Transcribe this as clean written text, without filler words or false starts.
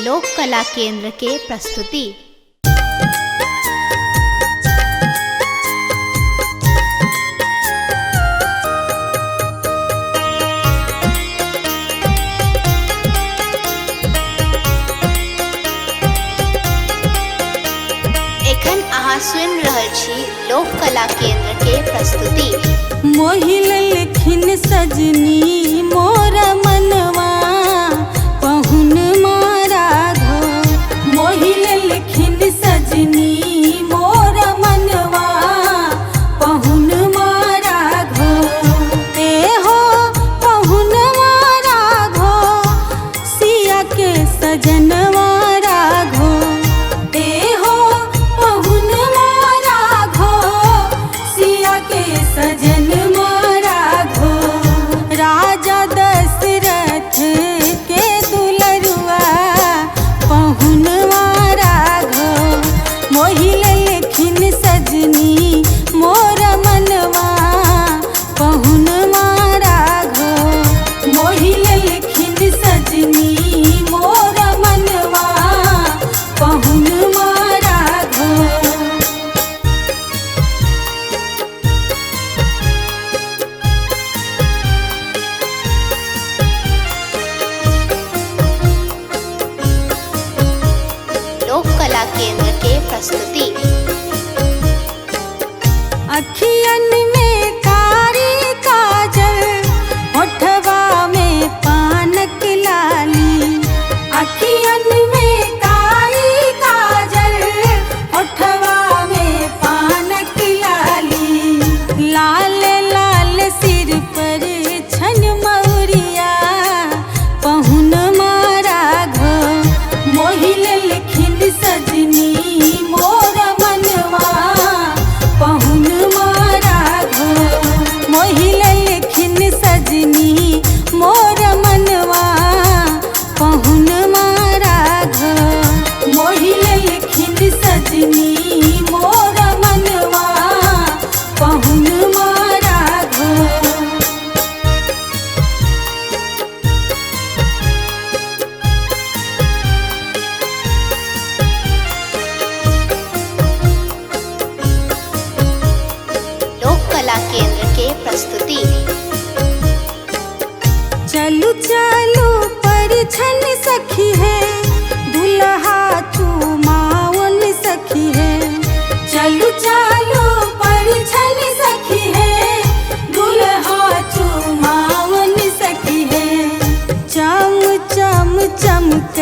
लोक कला केंद्र के प्रस्तुति। एखन अहाँ सुनि रहल छी लोक कला केंद्र के प्रस्तुति। मोहिल लिखिन सजनी मोर मनवा पहुन मारा घो। मोहिल लिखिन सजनी मोर मनवा पहुन मारा घो। ते हो पहुन मारा घो सिया के सजनवा राघो। ते हो पहुन मारा घो सिया के सजन के दुलरुआ पहुन राघो। मोहिल लिखिन सजनी मोर मनवा पहुन राघो। मोहिल लिखिन सजनी मोर मनवा पहुन राघो। लोक कला केंद्र के प्रस्तुति। अखियन में कारी काजल होठवा में पानक लाली। अखियन में कारी काजल होठवा में पानक लाली। लाल लाल सिर पर छन मौरिया पहुन राघो। मोहिल लिखिन सजनी मोर मनवा पहुन राघो। मोहिल लिखिन सजनी मोर मनवा पहुन राघो। मोहिल लिखिन सजनी मोर मनवा पहुन राघो। कला केंद्र के प्रस्तुति। चलू चलू परिछन सखी है दुल्हा चुमावन सखी है। चलू चलू परिछन सखी है दुल्हा चुमावन सखी है। चम चम चमक